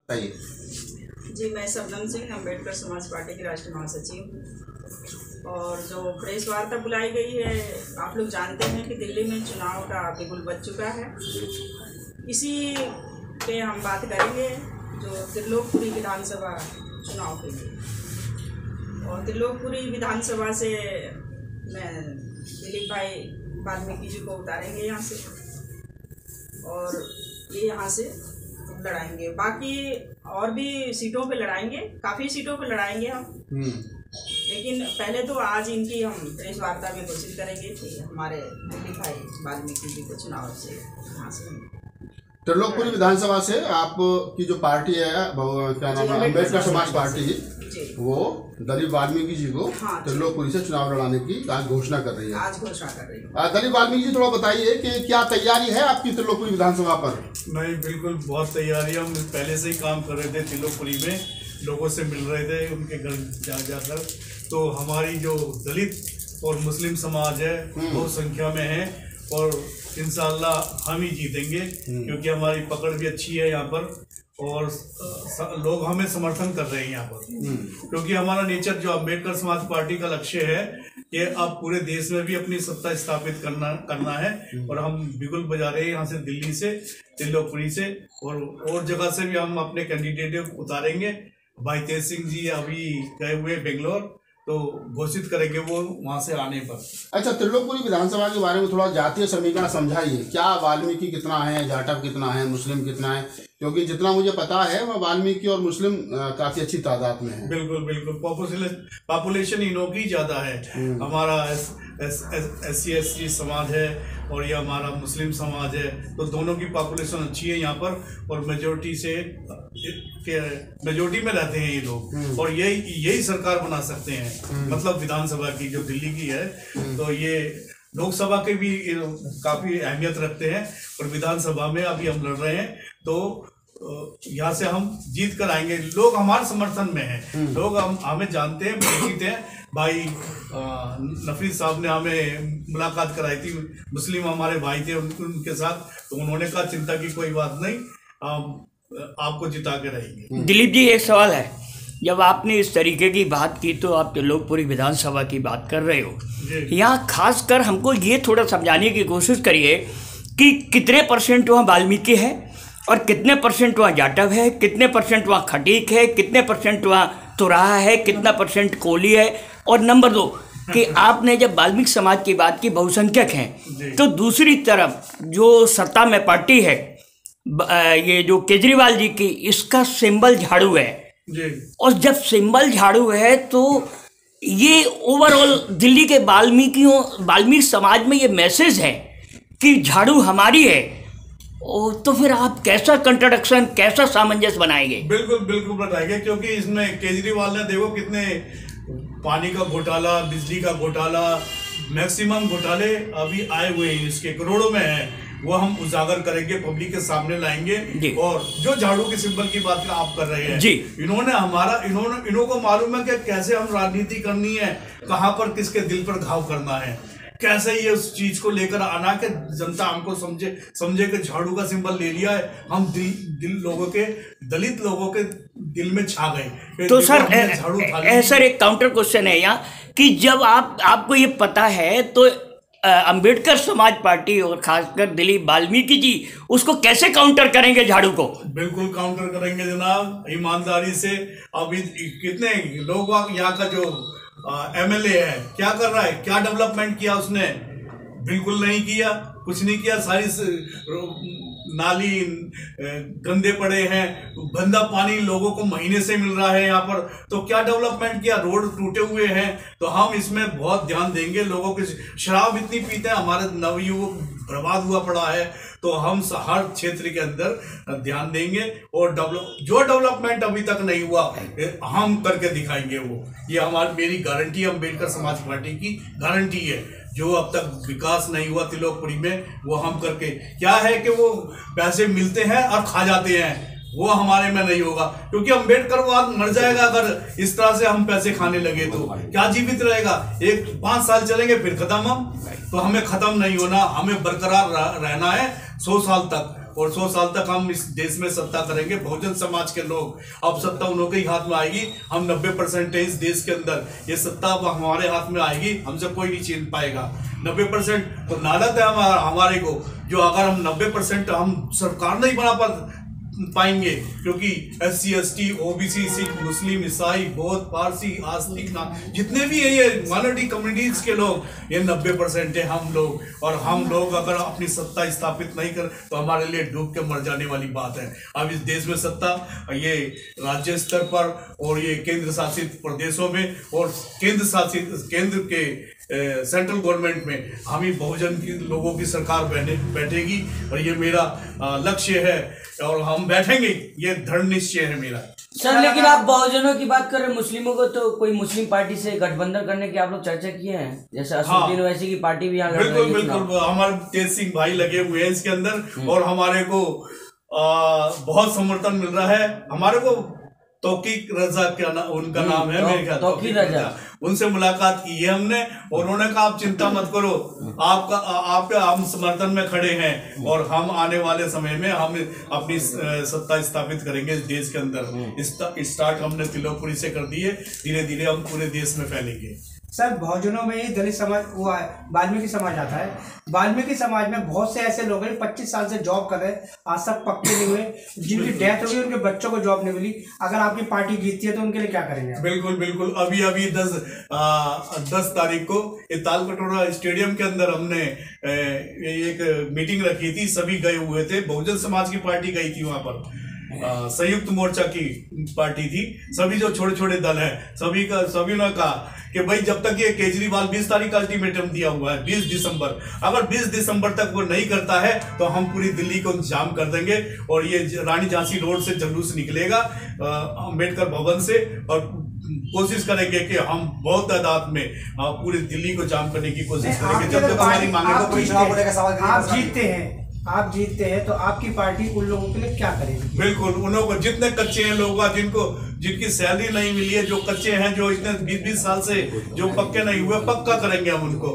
बताइए। जी, मैं शबनम सिंह, अम्बेडकर समाज पार्टी की राष्ट्रीय महासचिव हूँ। और जो प्रेस वार्ता बुलाई गई है, आप लोग जानते हैं कि दिल्ली में चुनाव का बिगुल बज चुका है। इसी पे हम बात करेंगे जो त्रिलोकपुरी विधानसभा चुनाव के लिए। और त्रिलोकपुरी विधानसभा से मैं दिलीप भाई वाल्मीकि जी को उतारेंगे यहाँ से, और ये यहाँ से लड़ाएंगे। बाकी और भी सीटों पे लड़ाएंगे, काफ़ी सीटों पे लड़ाएंगे हम। लेकिन पहले तो आज इनकी हम प्रेस वार्ता में घोषित करेंगे कि हमारे दिलीप भाई वाल्मीकि जी को चुनाव से यहाँ से त्रिलोकपुरी विधानसभा से आपकी जो पार्टी है, क्या नाम है, अम्बेडकर समाज पार्टी, वो दलित वाल्मीकि जी को त्रिलोकपुरी से चुनाव लड़ाने की आज घोषणा कर रही है। आज घोषणा कर रही है। दलित वाल्मीकि जी, थोड़ा बताइए कि क्या तैयारी है आपकी त्रिलोकपुरी विधानसभा पर? नहीं, बिल्कुल बहुत तैयारी। हम पहले से ही काम कर रहे थे, त्रिलोकपुरी में लोगों से मिल रहे थे, उनके घर जाकर। तो हमारी जो दलित और मुस्लिम समाज है बहुत संख्या में है, और इंशाअल्लाह हम ही जीतेंगे, क्योंकि हमारी पकड़ भी अच्छी है यहाँ पर, और लोग हमें समर्थन कर रहे हैं यहाँ पर। क्योंकि हमारा नेचर जो अम्बेडकर समाज पार्टी का लक्ष्य है कि अब पूरे देश में भी अपनी सत्ता स्थापित करना है, और हम बिगुल बजा रहे हैं यहाँ से, दिल्ली से, त्रिलोकपुरी से, और जगह से भी हम अपने कैंडिडेट उतारेंगे। भाई तेज सिंह जी अभी गए हुए बेंगलोर, तो घोषित करेंगे वो वहाँ से आने पर। अच्छा, त्रिलोकपुरी विधानसभा के बारे में थोड़ा जातीय समीकरण समझाइए। क्या वाल्मीकि कितना है, जाटव कितना है, मुस्लिम कितना है? क्योंकि जितना मुझे पता है वह वाल्मीकि और मुस्लिम काफी अच्छी तादाद में है। बिल्कुल बिल्कुल, पॉपुलेशन इनों की ज्यादा है। हमारा SC/ST समाज है और ये हमारा मुस्लिम समाज है, तो दोनों की पॉपुलेशन अच्छी है यहाँ पर, और मेजोरिटी में रहते हैं ये लोग, और यही सरकार बना सकते हैं। मतलब विधानसभा की जो दिल्ली की है, तो ये लोकसभा के भी काफी अहमियत रखते हैं, और विधानसभा में अभी हम लड़ रहे हैं, तो यहाँ से हम जीत कर आएंगे। लोग हमारे समर्थन में हैं, लोग हमें जानते हैं, परिचित हैं। भाई नफरीद साहब ने हमें मुलाकात कराई थी, मुस्लिम हमारे भाई थे, उनके साथ, तो उन्होंने कहा चिंता की कोई बात नहीं, आपको जिता के रहेंगे। दिलीप जी, एक सवाल है, जब आपने इस तरीके की बात की तो आप त्रिलोकपुरी विधानसभा की बात कर रहे हो, यहाँ खासकर हमको ये थोड़ा समझाने की कोशिश करिए कि कितने परसेंट वहाँ वाल्मीकि है, और कितने परसेंट वहाँ जाटव है, कितने परसेंट वहाँ खटीक है, कितने परसेंट वहाँ तुराहा है, कितना परसेंट कोली है। और नंबर 2 कि आपने जब वाल्मीकि समाज की बात की, बहुसंख्यक हैं, तो दूसरी तरफ जो सत्ता में पार्टी है, ये जो केजरीवाल जी की, इसका सिंबल झाड़ू है, और जब सिंबल झाड़ू है तो ये ओवरऑल दिल्ली के वाल्मीकि समाज में ये मैसेज है कि झाड़ू हमारी है। तो फिर आप कैसा कंट्राडिक्शन, कैसा सामंजस्य बनाएंगे? बिल्कुल बिल्कुल बताएंगे, क्योंकि इसमें केजरीवाल ने देखो कितने पानी का घोटाला, बिजली का घोटाला, मैक्सिमम घोटाले अभी आए हुए हैं, इसके करोड़ों में है, वो हम उजागर करेंगे, पब्लिक के सामने लाएंगे। और जो झाड़ू के सिंबल की बात आप कर रहे हैं जी, इन्हों को मालूम है कि कैसे हम राजनीति करनी है, कहाँ पर किसके दिल पर घाव करना है, कैसे ये उस चीज को लेकर आना कि जनता हमको समझे कि झाड़ू का सिंबल ले लिया है, हम दलित लोगों के दिल में छा गए। तो सर एक काउंटर क्वेश्चन है यहाँ कि जब आपको ये पता है, तो अंबेडकर समाज पार्टी और खासकर दिलीप वाल्मीकि जी उसको कैसे काउंटर करेंगे झाड़ू को? बिल्कुल काउंटर करेंगे जनाब, ईमानदारी से। अभी कितने लोग यहाँ का जो MLA है क्या कर रहा है, क्या डेवलपमेंट किया उसने? बिल्कुल नहीं किया, कुछ नहीं किया। सारी नाली गंदे पड़े हैं, गंदा पानी लोगों को महीने से मिल रहा है यहाँ पर, तो क्या डेवलपमेंट किया? रोड टूटे हुए हैं, तो हम इसमें बहुत ध्यान देंगे। लोगों की शराब इतनी पीते हैं, हमारे नवयुवक बर्बाद हुआ पड़ा है, तो हम हर क्षेत्र के अंदर ध्यान देंगे, और जो डेवलपमेंट अभी तक नहीं हुआ हम करके दिखाएंगे। वो ये मेरी गारंटी है, अम्बेडकर समाज पार्टी की गारंटी है। जो अब तक विकास नहीं हुआ त्रिलोकपुरी में, वो हम करके, क्या है कि वो पैसे मिलते हैं और खा जाते हैं, वो हमारे में नहीं होगा, क्योंकि अम्बेडकरवाद मर जाएगा अगर इस तरह से हम पैसे खाने लगे तो क्या जीवित रहेगा? 5 साल चलेंगे फिर खत्म हम, तो हमें खत्म नहीं होना, हमें बरकरार रहना है 100 साल तक। और 100 साल तक हम इस देश में सत्ता करेंगे। बहुजन समाज के लोग, अब सत्ता उन लोगों के ही हाथ में आएगी। हम 90% इस देश के अंदर ये सत्ता अब हमारे हाथ में आएगी, हमसे कोई नहीं छीन पाएगा। 90% तो नालत है हमारे को, जो अगर हम 90% हम सरकार नहीं बना पाएंगे, क्योंकि SC ST OBC सिख मुस्लिम ईसाई बौद्ध पारसी आस्तिक ना जितने भी है ये माइनॉरिटी कम्युनिटीज के लोग, ये 90% है हम लोग। और हम लोग अगर अपनी सत्ता स्थापित नहीं कर तो हमारे लिए डूब के मर जाने वाली बात है। अब इस देश में सत्ता ये राज्य स्तर पर और ये केंद्र शासित प्रदेशों में और केंद्र के सेंट्रल गवर्नमेंट में हम ही बहुजन की लोगों की सरकार बैठेगी और ये मेरा लक्ष्य है और हम बैठेंगे, ये दृढ़ निश्चय है मेरा। सर लेकिन आप बहुजनों की बात कर रहे हैं, मुस्लिमों को तो कोई मुस्लिम पार्टी से गठबंधन करने की आप लोग चर्चा किए हैं? जैसे असदुद्दीन ओवैसी की पार्टी भी यहाँ बिल्कुल हमारे तेज सिंह भाई लगे हुए हैं इसके अंदर और हमारे को बहुत समर्थन मिल रहा है। हमारे को तौकीक रजा उनका नाम है, मेरे ख्याल तौकीक रजा, उनसे मुलाकात की है हमने और उन्होंने कहा आप चिंता मत करो, आपका हम समर्थन में खड़े हैं और हम आने वाले समय में हम अपनी सत्ता स्थापित करेंगे इस देश के अंदर। स्टार्ट हमने तिलोपुरी से कर दी है, धीरे धीरे हम पूरे देश में फैलेंगे। सर बहुजनों में ही दलित समाज हुआ है, वाल्मीकि समाज आता है। वाल्मीकि समाज में बहुत से ऐसे लोग हैं 25 साल से जॉब कर रहे हैं, आज तक पक्के नहीं हुए, जिनकी डेथ हो गई, उनके बच्चों को जॉब नहीं मिली। अगर आपकी पार्टी जीतती है तो उनके लिए क्या करेंगे? बिल्कुल अभी 10 तारीख को तालकटोरा स्टेडियम के अंदर हमने एक मीटिंग रखी थी, सभी गए हुए थे। बहुजन समाज की पार्टी गई थी वहां पर, संयुक्त मोर्चा की पार्टी थी, सभी जो छोटे छोटे दल हैं सभी ने कहा कि भाई जब तक ये केजरीवाल 20 तारीख का अल्टीमेटम दिया हुआ है 20 दिसंबर, अगर 20 दिसंबर तक वो नहीं करता है तो हम पूरी दिल्ली को जाम कर देंगे और ये रानी झांसी रोड से जुलूस निकलेगा अंबेडकर भवन से और कोशिश करेंगे कि हम बहुत तादाद में पूरी दिल्ली को जाम करने की कोशिश करेंगे जब तक हमारी मांगे को आप जीतते हैं तो आपकी पार्टी उन लोगों के लिए क्या करेगी? बिल्कुल उन लोगों को, जितने कच्चे हैं लोग, जिनकी सैलरी नहीं मिली है, जो कच्चे हैं, जो इतने 20-20 साल से जो पक्के नहीं हुए, पक्का करेंगे हम उनको।